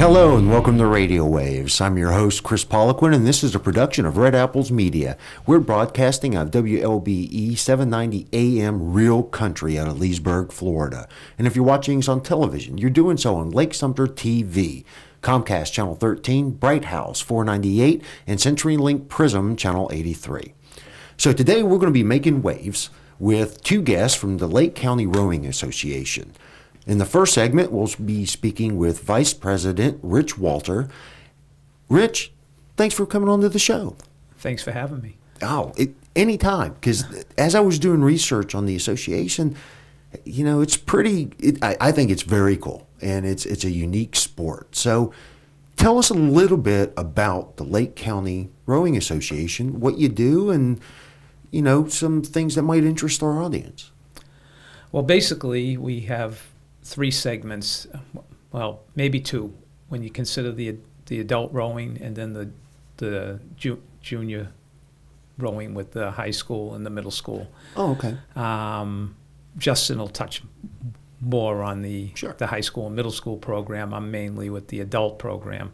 Hello and welcome to Radio Waves. I'm your host, Kris Poliquin, and this is a production of Red Apples Media. We're broadcasting on WLBE 790 AM Real Country out of Leesburg, Florida. And if you're watching us on television, you're doing so on Lake Sumter TV, Comcast Channel 13, Bright House 498, and CenturyLink Prism Channel 83. So today we're going to be making waves with two guests from the Lake County Rowing Association. In the first segment, we'll be speaking with Vice President Rich Walter. Rich, thanks for coming on to the show. Thanks for having me. Oh, anytime, because as I was doing research on the association, you know, it's pretty, I think it's very cool, and it's a unique sport. So tell us a little bit about the Lake County Rowing Association, what you do, and, you know, some things that might interest our audience. Well, basically, we have three segments, well, maybe two, when you consider the adult rowing and then the junior rowing with the high school and the middle school. Oh, okay. Justin will touch more on the high school and middle school program. I'm mainly with the adult program.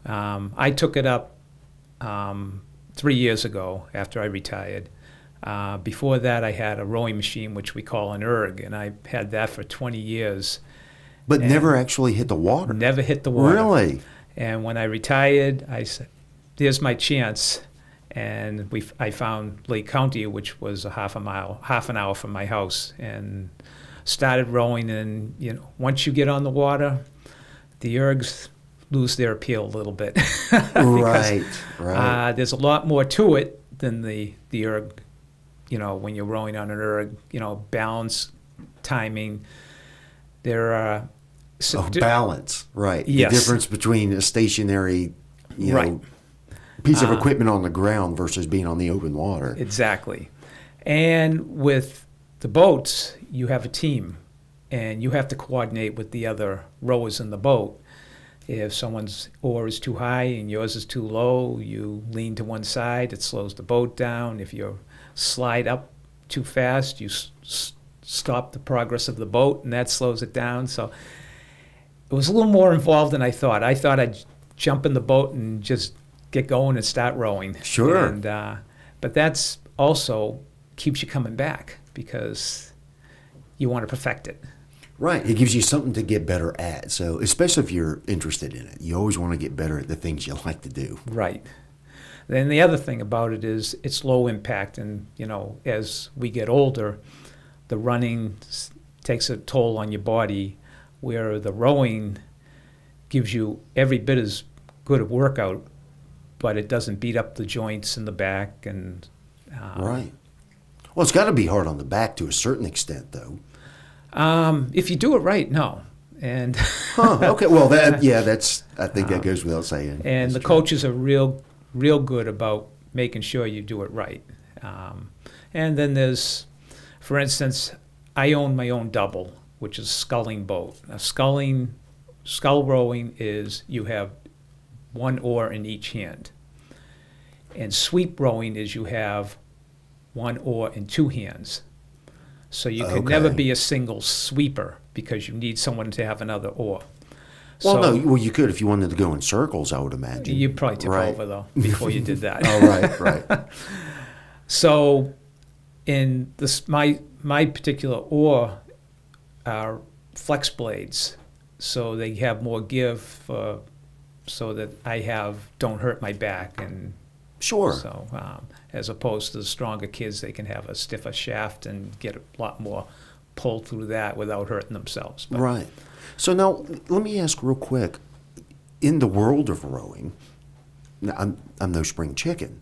I took it up 3 years ago after I retired. Before that, I had a rowing machine, which we call an erg, and I had that for 20 years. But never actually hit the water? Never hit the water. Really? And when I retired, I said, there's my chance. And I found Lake County, which was half an hour from my house, and started rowing. And, you know, once you get on the water, the ergs lose their appeal a little bit. Because, right. There's a lot more to it than the erg. You know, when you're rowing on an erg, you know, balance, timing. There are balance, right? Yes. The difference between a stationary, you know, piece of equipment on the ground versus being on the open water. Exactly. And with the boats, you have a team, and you have to coordinate with the other rowers in the boat. If someone's oar is too high and yours is too low, you lean to one side, it slows the boat down. If you slide up too fast, you stop the progress of the boat, and that slows it down. So it was a little more involved than I thought. I thought I'd jump in the boat and just get going and start rowing. Sure. And, but that's also keeps you coming back because you want to perfect it. Right. It gives you something to get better at. So especially if you're interested in it, you always want to get better at the things you like to do. Right. Then the other thing about it is it's low impact, and, you know, as we get older, the running takes a toll on your body, where the rowing gives you every bit as good a workout, but it doesn't beat up the joints in the back. And right. Well, it's got to be hard on the back to a certain extent, though. If you do it right, no. And okay. Well, that's. I think that goes without saying. And that's the true. Coaches are real good about making sure you do it right. And then there's, for instance, I own my own double, which is a sculling boat. Now, scull rowing is you have one oar in each hand. And sweep rowing is you have one oar in two hands. So you can never be a single sweeper because you need someone to have another oar. Well, no. Well, you could if you wanted to go in circles, I would imagine. You'd probably tip over, though, before you did that. Oh, right. So in this, my particular oar are flex blades, so they have more give, so that I don't hurt my back. And sure. So as opposed to the stronger kids, they can have a stiffer shaft and get a lot more pull through that without hurting themselves. But, right. So now, let me ask real quick. In the world of rowing, I'm no spring chicken,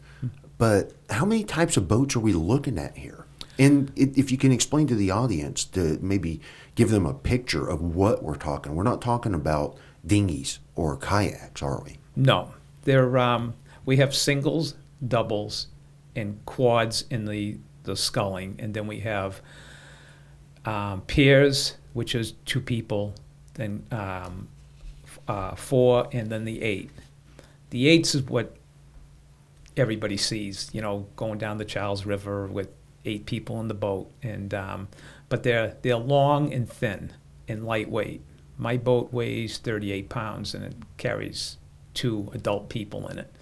but how many types of boats are we looking at here? And if you can explain to the audience to maybe give them a picture of what we're talking. We're not talking about dinghies or kayaks, are we? No. We have singles, doubles, and quads in the sculling, and then we have pairs, which is two people, then 4, and then the 8. The 8s is what everybody sees, you know, going down the Charles River with 8 people in the boat, and but they're long and thin and lightweight. My boat weighs 38 pounds, and it carries 2 adult people in it.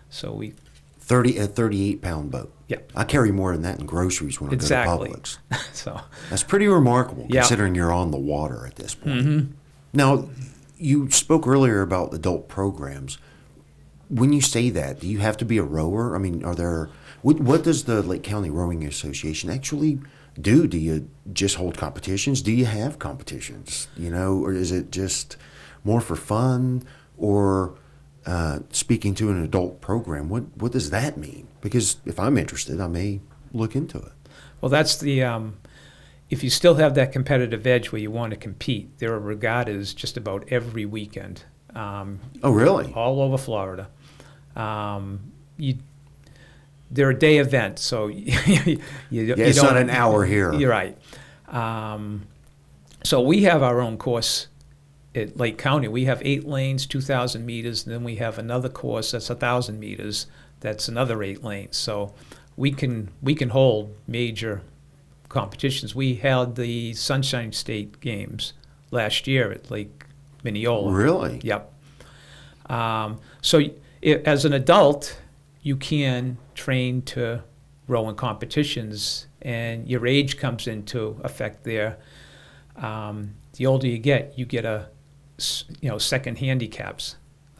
So we... A 38-pound boat. Yeah. I carry more than that in groceries when I go to Publix. So that's pretty remarkable, yeah, considering you're on the water at this point. Mm-hmm. Now, you spoke earlier about adult programs. When you say that, do you have to be a rower? I mean, are there... What does the Lake County Rowing Association actually do? Do you just hold competitions? Do you have competitions? You know, or is it just more for fun? Or speaking to an adult program, what does that mean? Because if I'm interested, I may look into it. Well, that's the... if you still have that competitive edge where you want to compete, there are regattas just about every weekend. Oh, really? All over Florida. They're a day event, so it's not an hour here. You're right. So we have our own course at Lake County. We have 8 lanes, 2,000 meters, and then we have another course that's 1,000 meters. That's another 8 lanes. So we can hold major competitions. We held the Sunshine State Games last year at Lake Mineola. Really? Yep. So as an adult, you can train to row in competitions, and your age comes into effect there. The older you get second handicaps.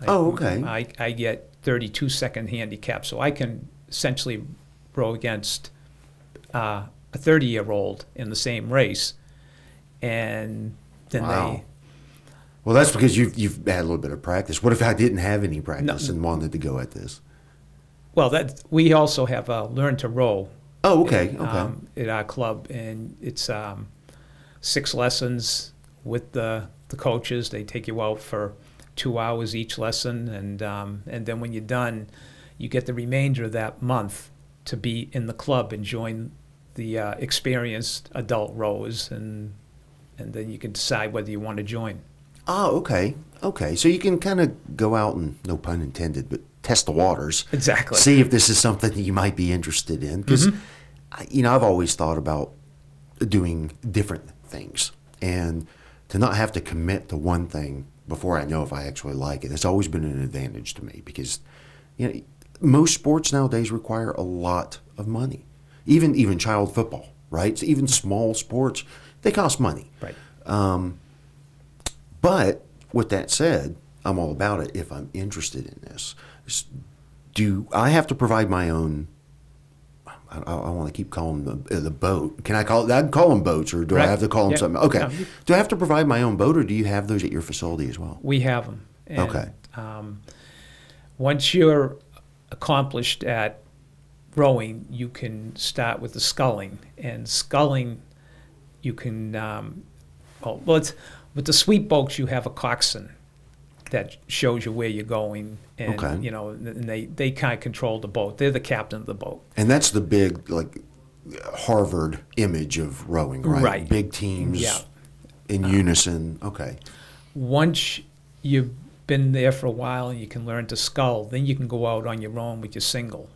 Oh, okay. I get 32 second handicaps, so I can essentially row against a 30-year-old in the same race, and then wow. Well, that's because you've had a little bit of practice. What if I didn't have any practice and wanted to go at this? Well, we also have Learn to Row. Oh, okay. At our club, and it's 6 lessons with the coaches. They take you out for 2 hours each lesson, and then when you're done, you get the remainder of that month to be in the club and join the experienced adult rowers, and then you can decide whether you want to join. Oh, okay. Okay. So you can kind of go out and, no pun intended, but test the waters. Exactly. See if this is something that you might be interested in. Because, I've always thought about doing different things. And to not have to commit to one thing before I know if I actually like it, it's always been an advantage to me. Because, most sports nowadays require a lot of money. Even child football, right? So even small sports, they cost money. Right. But with that said, I'm all about it if I'm interested in this. Do I have to provide my own? I want to keep calling them the boat. Can I call it? I'd call them boats, or do I have to call them something? Okay. No. Do I have to provide my own boat, or do you have those at your facility as well? We have them. And, okay. Once you're accomplished at rowing, you can start with the sculling. And sculling, you can. With the sweep boats, you have a coxswain that shows you where you're going, and and they kind of control the boat. They're the captain of the boat. And that's the big Harvard image of rowing, right? Right. Big teams in unison. Okay. Once you've been there for a while and you can learn to scull, then you can go out on your own with your single.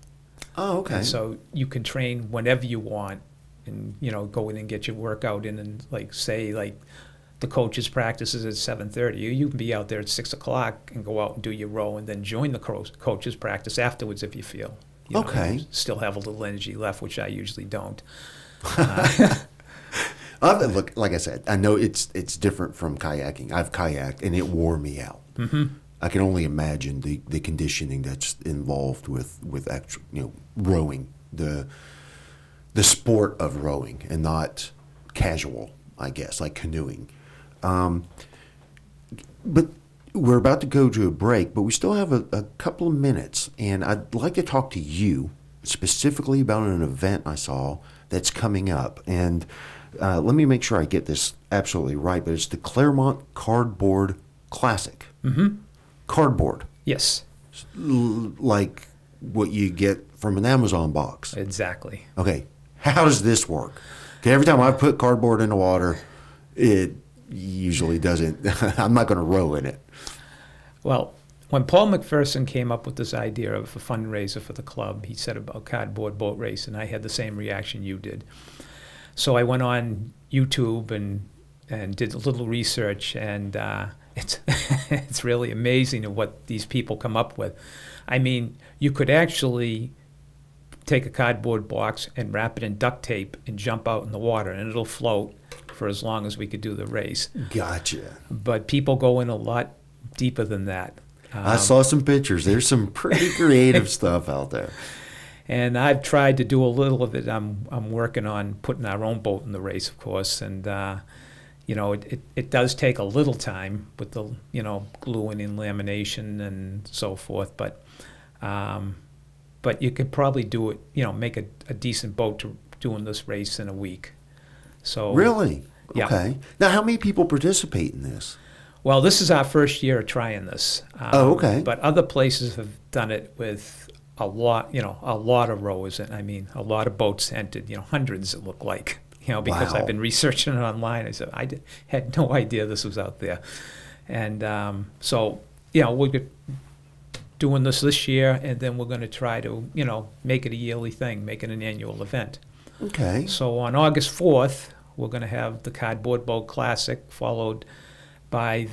Oh, okay. And so you can train whenever you want, and go in and get your workout in, and the coach's practices at 7:30. You can be out there at 6 o'clock and go out and do your row, and then join the coach's practice afterwards if you feel. Still have a little energy left, which I usually don't. Look, like I said, I know it's different from kayaking. I've kayaked, and it wore me out. Mm-hmm. I can only imagine the conditioning that's involved with actual, rowing, the sport of rowing, and not casual, I guess, like canoeing. But we're about to go to a break, but we still have a couple of minutes, and I'd like to talk to you specifically about an event I saw that's coming up. And let me make sure I get this absolutely right, but it's the Claremont Cardboard Classic. Mm-hmm. Cardboard. Yes. Like what you get from an Amazon box. Exactly. Okay. How does this work? Okay, every time I put cardboard in the water, it usually doesn't. I'm not going to row in it. Well, when Paul McPherson came up with this idea of a fundraiser for the club, he said about cardboard boat race, and I had the same reaction you did. So I went on YouTube and and did a little research, and it's it's really amazing at what these people come up with. I mean, you could actually take a cardboard box and wrap it in duct tape and jump out in the water, and it'll float for as long as we could do the race. Gotcha. But people go in a lot deeper than that. I saw some pictures. There's some pretty creative stuff out there. And I've tried to do a little of it. I'm working on putting our own boat in the race, of course, and you know, it does take a little time with the, you know, gluing and lamination and so forth, but you could probably do it, you know, make a decent boat to doing this race in a week. So really? Yeah. Okay. Now, how many people participate in this? Well, this is our first year of trying this. Okay. But other places have done it with a lot, you know, a lot of rowers, and I mean, a lot of boats entered, you know, hundreds it looked like, you know, because Wow. I've been researching it online. I said, had no idea this was out there. And so, you know, we're doing this year, and then we're going to try to, you know, make it a yearly thing, make it an annual event. Okay. So on August 4th, we're going to have the Cardboard Boat Classic, followed by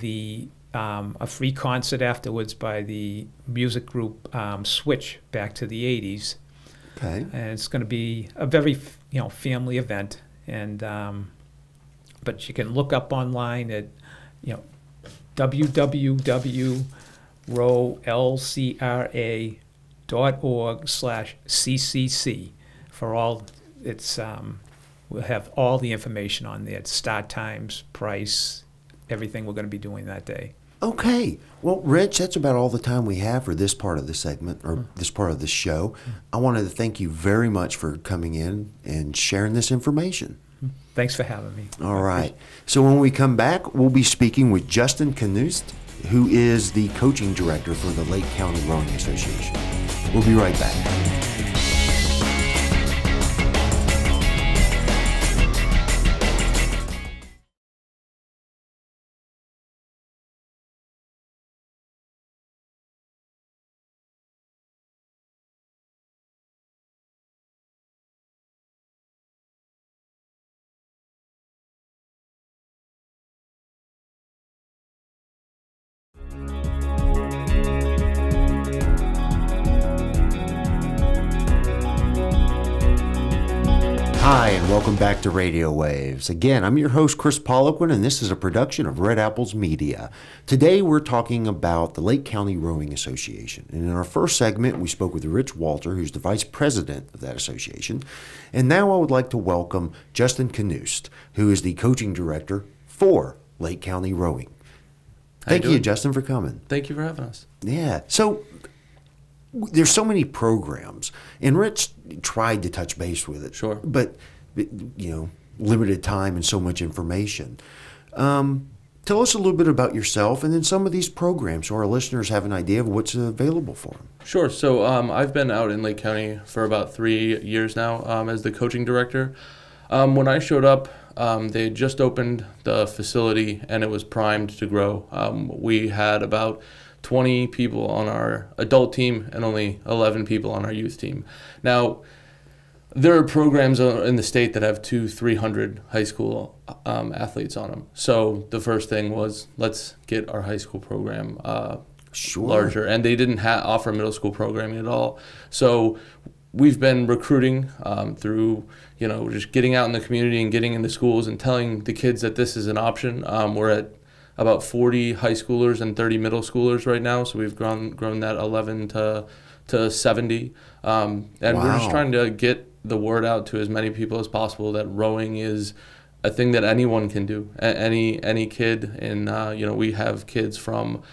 a free concert afterwards by the music group Switch, back to the 80s. Okay. And it's going to be a very, you know, family event. And but you can look up online at, you know, www.rowlcra.org/ccc for all its. We'll have all the information on there: start times, price, everything we're going to be doing that day. Okay. Well, Rich, that's about all the time we have for this part of the segment, or this part of the show. I wanted to thank you very much for coming in and sharing this information. Thanks for having me. All right. So when we come back, we'll be speaking with Justin Knust, who is the coaching director for the Lake County Rowing Association. We'll be right back. Hi, and welcome back to Radio Waves. Again, I'm your host, Kris Poliquin, and this is a production of Red Apples Media. Today, we're talking about the Lake County Rowing Association. And in our first segment, we spoke with Rich Walter, who's the vice president of that association. And now I would like to welcome Justin Knust, who is the coaching director for Lake County Rowing. Thank you, Justin, for coming. Thank you for having us. Yeah. So there's so many programs, and Rich tried to touch base with it. Sure. But, you know, limited time and so much information. Tell us a little bit about yourself and then some of these programs so our listeners have an idea of what's available for them. Sure. So I've been out in Lake County for about 3 years now as the coaching director. When I showed up, they had just opened the facility and it was primed to grow. We had about 20 people on our adult team and only 11 people on our youth team. Now, there are programs in the state that have 200-300 high school athletes on them. So the first thing was, let's get our high school program larger. And they didn't offer middle school programming at all. So we've been recruiting through, you know, just getting out in the community and getting into schools and telling the kids that this is an option. We're at about 40 high schoolers and 30 middle schoolers right now. So we've grown that 11 to 70. And Wow. we're just trying to get the word out to as many people as possible that rowing is a thing that anyone can do. Any kid, and you know, we have kids from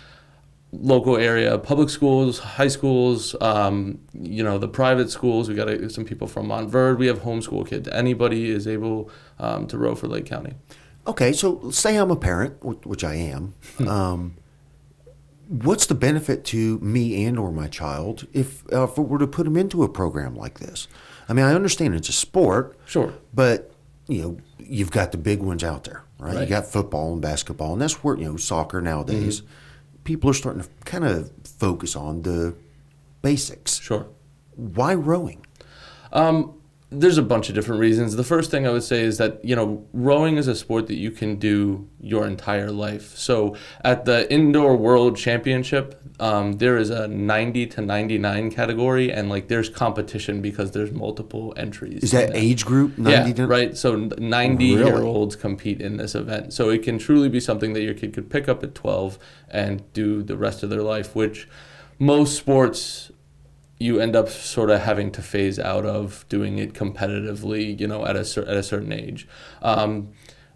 local area public schools, high schools, you know, the private schools. We got some people from Montverde. We have homeschool kids. Anybody is able to row for Lake County. Okay, so say I'm a parent, which I am. What's the benefit to me and or my child if we were to put them into a program like this? I mean, I understand it's a sport. Sure. But, you know, you've got the big ones out there, right? You Right. got football and basketball, and that's where, you know, soccer nowadays, people are starting to kind of focus on the basics. Sure. Why rowing? There's a bunch of different reasons. The first thing I would say is that, rowing is a sport that you can do your entire life. So at the Indoor World Championship, there is a 90 to 99 category, and like there's competition because there's multiple entries. Is that age group? 90 yeah, right. So 90-year-olds compete in this event. So it can truly be something that your kid could pick up at 12 and do the rest of their life, which most sports you end up sort of having to phase out of doing it competitively, at a certain age. And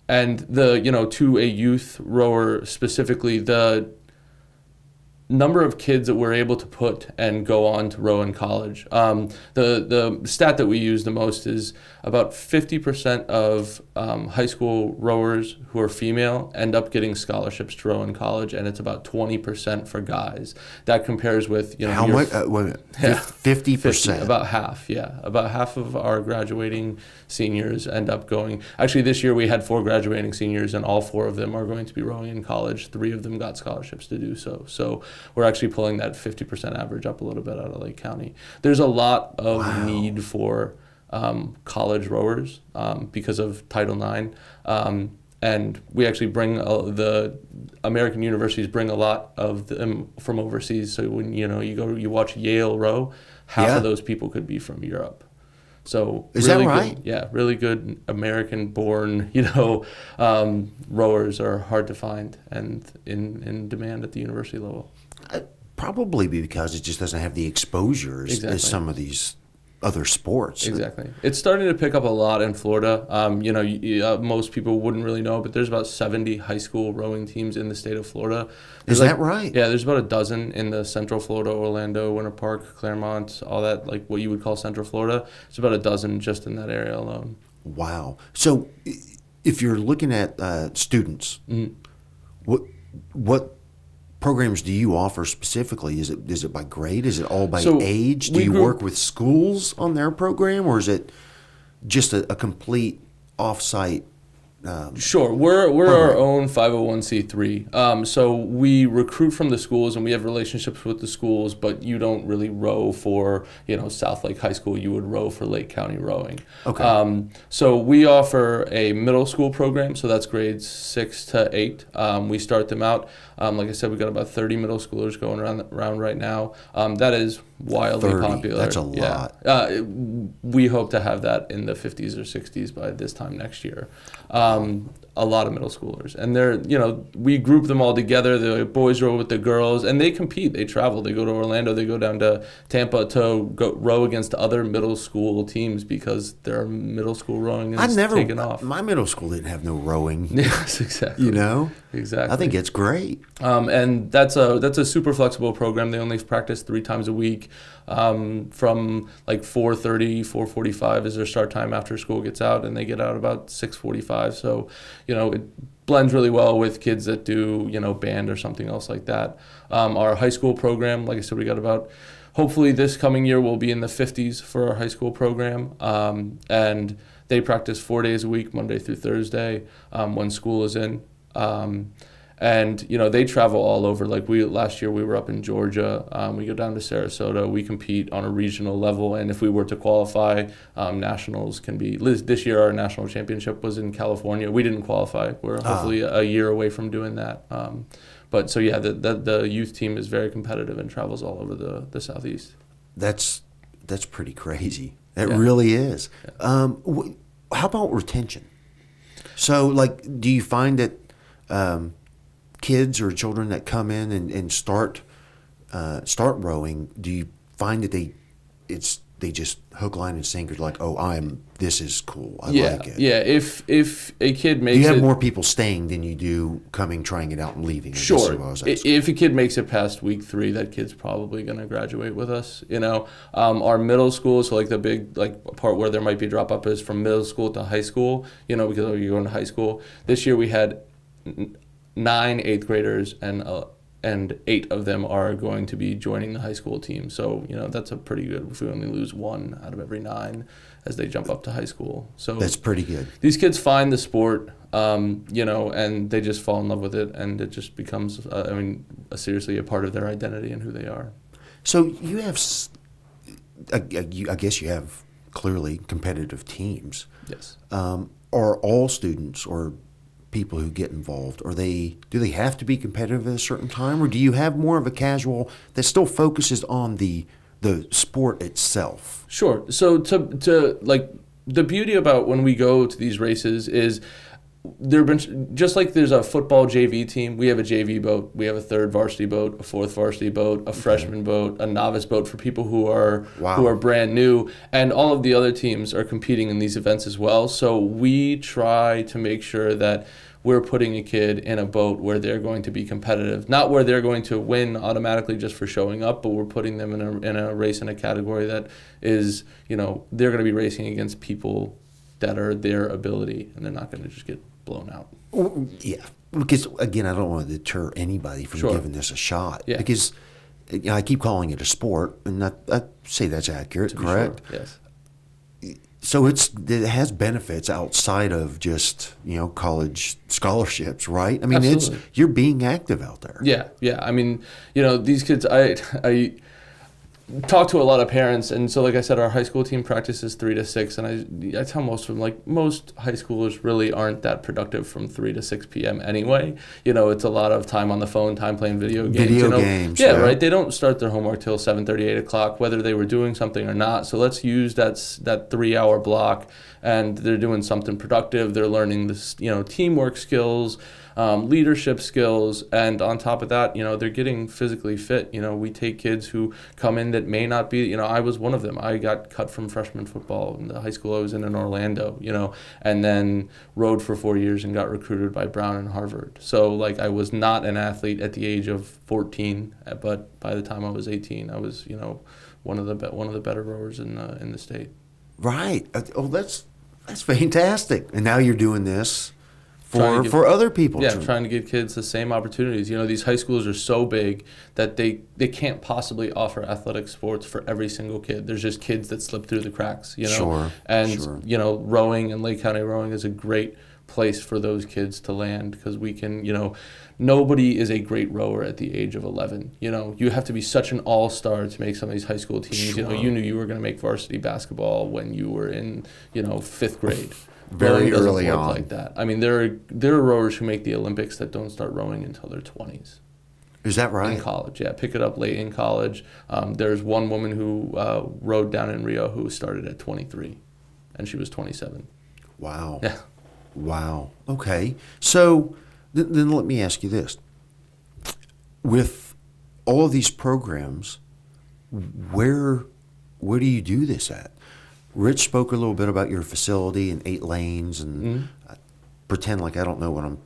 to a youth rower specifically, the number of kids that we're able to put and go on to row in college. The stat that we use the most is about 50% of high school rowers who are female end up getting scholarships to row in college, and it's about 20% for guys. That compares with how much? Wait a minute. 50%. About half. Yeah, about half of our graduating seniors end up going. Actually, this year we had 4 graduating seniors, and all 4 of them are going to be rowing in college. 3 of them got scholarships to do so. So we're actually pulling that 50% average up a little bit out of Lake County. There's a lot of need for college rowers because of Title IX. And we actually bring the American universities bring a lot of them from overseas. So when you watch Yale row, half of those people could be from Europe. So is really that right? Good, yeah, really good American-born rowers are hard to find and in demand at the university level. Probably because it just doesn't have the exposures as some of these other sports. Exactly. It's starting to pick up a lot in Florida. Most people wouldn't really know, but there's about 70 high school rowing teams in the state of Florida. Is that right? Yeah, there's about a dozen in the Central Florida, Orlando, Winter Park, Claremont, all that, like what you would call Central Florida. It's about a dozen just in that area alone. Wow. So if you're looking at students, what programs do you offer specifically? Is it by grade? Is it all by age? Do you work with schools on their program, or is it just a complete off-site? Sure, we're our own 501c3. So we recruit from the schools and we have relationships with the schools, but you don't really row for South Lake High School. You would row for Lake County Rowing. Okay. So we offer a middle school program, so that's grades 6 to 8. We start them out. Like I said, we've got about 30 middle schoolers going around right now. That is wildly 30, popular. that's a lot. We hope to have that in the 50s or 60s by this time next year. A lot of middle schoolers, and we group them all together. The boys row with the girls, and they compete. They travel. They go to Orlando. They go down to Tampa to go row against other middle school teams because their middle school rowing is taken off. My middle school didn't have no rowing. Yes, exactly. Exactly. I think it's great. And that's a super flexible program. They only practice 3 times a week, from like 4:30, 4:45 is their start time after school gets out, and they get out about 6:45. So, it blends really well with kids that do, band or something else like that. Our high school program, like I said, we got about, hopefully this coming year we'll be in the 50s for our high school program. And they practice 4 days a week, Monday through Thursday, when school is in. And they travel all over. Like last year we were up in Georgia. We go down to Sarasota. We compete on a regional level, and if we were to qualify, nationals can be. This year our national championship was in California. We didn't qualify. We're hopefully a year away from doing that. But so yeah, the youth team is very competitive and travels all over the Southeast. That's pretty crazy. It really is. Yeah. How about retention? So do you find that kids or children that come in and start rowing, do you find that they just hook, line, and sinker, like, this is cool, I like it? Yeah, if a kid makes it... You have more people staying than you do coming, trying it out, and leaving. Sure. If a kid makes it past week 3, that kid's probably going to graduate with us, Our middle school, so the big part where there might be drop up is from middle school to high school, because you're going to high school. This year we had 9 8th graders, and 8 of them are going to be joining the high school team. So, that's a pretty good, if we only lose 1 out of every 9 as they jump up to high school. So that's pretty good. These kids find the sport, and they just fall in love with it, and it just becomes, seriously a part of their identity and who they are. So you have, I guess you have clearly competitive teams. Yes. Are all students or people who get involved, do they have to be competitive at a certain time, or do you have more of a casual that still focuses on the sport itself? Sure. So to like, the beauty about when we go to these races is there've been, just like there's a football JV team, we have a JV boat, we have a third varsity boat, a fourth varsity boat, a freshman boat, a novice boat for people who are brand new, and all of the other teams are competing in these events as well. So we try to make sure that we're putting a kid in a boat where they're going to be competitive, not where they're going to win automatically just for showing up, but we're putting them in a race in a category that is, you know, they're going to be racing against people that are their ability, and they're not going to just get blown out. Yeah, because again, I don't want to deter anybody from giving this a shot. Yeah. Because you know, I keep calling it a sport, and I say that's accurate, correct? Sure. Yes. So it has benefits outside of just, you know, college scholarships, right? I mean, you're being active out there. Yeah, yeah. I mean, you know, these kids, I talk to a lot of parents, and so like I said, our high school team practices 3 to 6, and I tell most of them, like, most high schoolers really aren't that productive from 3 to 6 p.m. anyway. You know, it's a lot of time on the phone, time playing video games. Games. Yeah, right. They don't start their homework till 7:30, 8 o'clock, whether they were doing something or not. So let's use that 3-hour block, and they're doing something productive. They're learning this, you know, teamwork skills, leadership skills, and on top of that, you know, they're getting physically fit. You know, we take kids who come in that may not be, you know, I was one of them. I got cut from freshman football in the high school I was in Orlando, you know, and then rode for 4 years and got recruited by Brown and Harvard. So, like, I was not an athlete at the age of 14, but by the time I was 18, I was, you know, one of the better rowers in the state. Right. Oh, that's fantastic. And now you're doing this for other people. Yeah, trying to give kids the same opportunities. You know, these high schools are so big that they can't possibly offer athletic sports for every single kid. There's just kids that slip through the cracks, you know. Sure. You know, rowing and Lake County rowing is a great place for those kids to land, because we can, you know, nobody is a great rower at the age of 11. You know, you have to be such an all-star to make some of these high school teams. Sure. You know, you knew you were going to make varsity basketball when you were in, you know, 5th grade. Very early on. Like that. I mean, there are rowers who make the Olympics that don't start rowing until their 20s. Is that right? In college, yeah. Pick it up late in college. There's one woman who rowed down in Rio who started at 23, and she was 27. Wow. Yeah. Wow. Okay. So then let me ask you this. With all of these programs, where do you do this at? Rich spoke a little bit about your facility and 8 lanes, and I pretend like I don't know what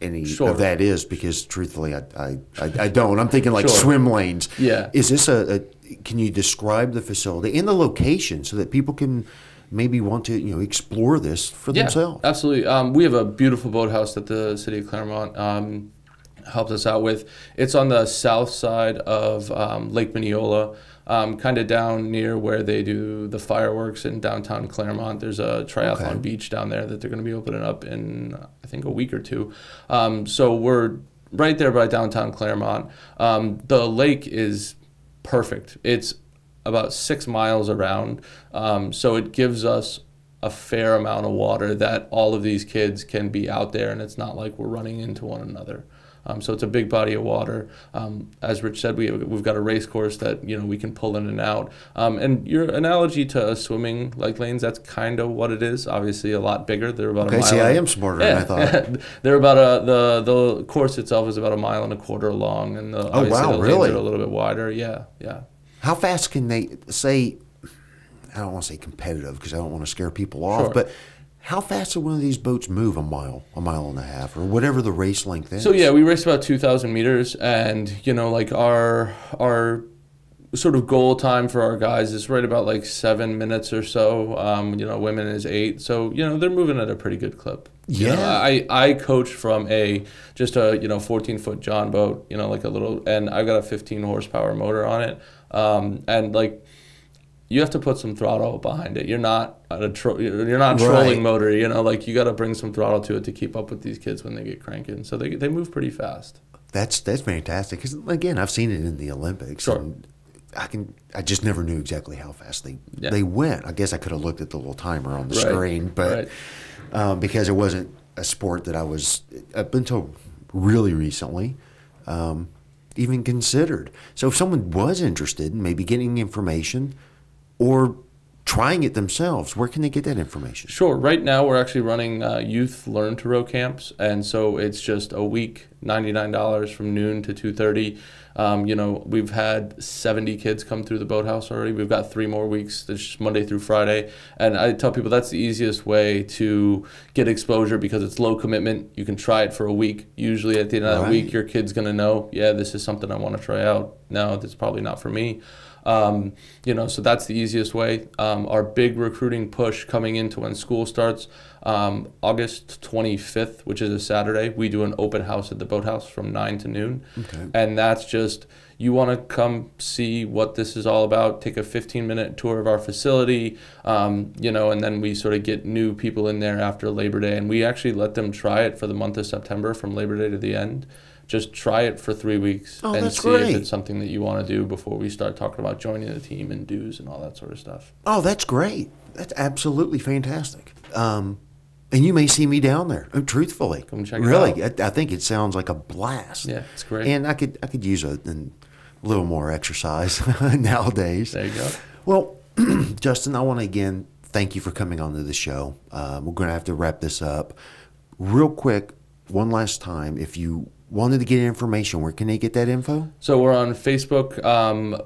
any of that is, because truthfully I don't. I'm thinking like swim lanes. Yeah. Is this can you describe the facility and the location so that people can maybe want to, you know, explore this for themselves? Absolutely. We have a beautiful boathouse that the city of Claremont helped us out with. It's on the south side of Lake Mineola, kind of down near where they do the fireworks in downtown Claremont. There's a triathlon beach down there that they're going to be opening up in, I think, a week or two. So we're right there by downtown Claremont. The lake is perfect. It's about 6 miles around, so it gives us a fair amount of water that all of these kids can be out there, and it's not like we're running into one another. So it's a big body of water. As Rich said, we've got a race course that, you know, we can pull in and out. And your analogy to swimming like lanes, that's kind of what it is. Obviously, a lot bigger. They're about a mile. See, I am smarter than I thought. They're about the course itself is about 1.25 miles long, and the lanes are a little bit wider. Yeah, yeah. How fast can they say? I don't want to say competitive because I don't want to scare people off, but how fast will one of these boats move a mile and a half, or whatever the race length is? So yeah, we race about 2,000 meters, and you know, like our sort of goal time for our guys is right about like 7 minutes or so. You know, women is 8, so you know they're moving at a pretty good clip. Yeah, you know, I coach from just a 14-foot John boat, you know, like a little, and I've got a 15 horsepower motor on it, and like, you have to put some throttle behind it. You're not trolling motor, you know, like you got to bring some throttle to it to keep up with these kids when they get cranking. So they move pretty fast. That's fantastic, because again, I've seen it in the Olympics. Sure. And I just never knew exactly how fast they went. I guess I could have looked at the little timer on the screen, but because it wasn't a sport that I was up until really recently even considered. So if someone was interested in maybe getting information or trying it themselves, where can they get that information? Sure. Right now we're actually running youth learn to row camps, and so it's just a week, $99 from noon to 2:30. You know, we've had 70 kids come through the boathouse already. We've got 3 more weeks. It's just Monday through Friday, and I tell people that's the easiest way to get exposure because it's low commitment. You can try it for a week. Usually at the end of that week, your kid's gonna know, yeah, this is something I want to try out. No, this is probably not for me. You know, so that's the easiest way. Our big recruiting push coming into when school starts, August 25th, which is a Saturday, we do an open house at the boathouse from 9 to noon. Okay. And that's just, you want to come see what this is all about, take a 15-minute tour of our facility, you know, and then we sort of get new people in there after Labor Day. And we actually let them try it for the month of September from Labor Day to the end. Just try it for 3 weeks and see if it's something that you want to do before we start talking about joining the team and dues and all that sort of stuff. Oh, that's great. That's absolutely fantastic. And you may see me down there, truthfully. Come check it out. Really, I think it sounds like a blast. Yeah, it's great. And I could use a little more exercise nowadays. There you go. Well, Justin, I want to again thank you for coming onto the show. We're going to have to wrap this up. Real quick, one last time, if you wanted to get information, where can they get that info? So we're on Facebook,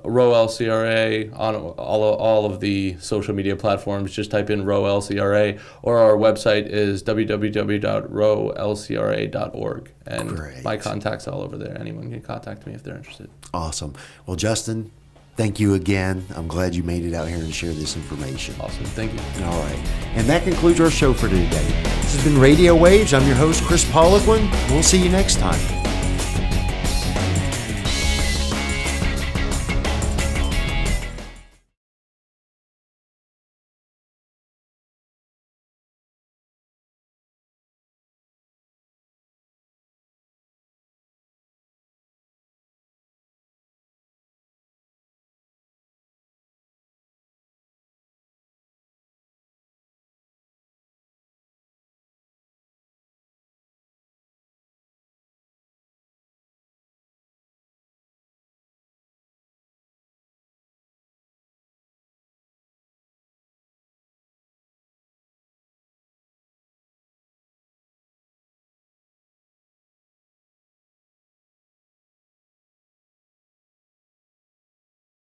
Row LCRA, on all of the social media platforms. Just type in Row LCRA, or our website is www.rowlcra.org. And my contact's all over there. Anyone can contact me if they're interested. Awesome. Well, Justin, thank you again. I'm glad you made it out here and share this information. Awesome. Thank you. All right. And that concludes our show for today. This has been Radio Waves. I'm your host, Kris Poliquin. We'll see you next time.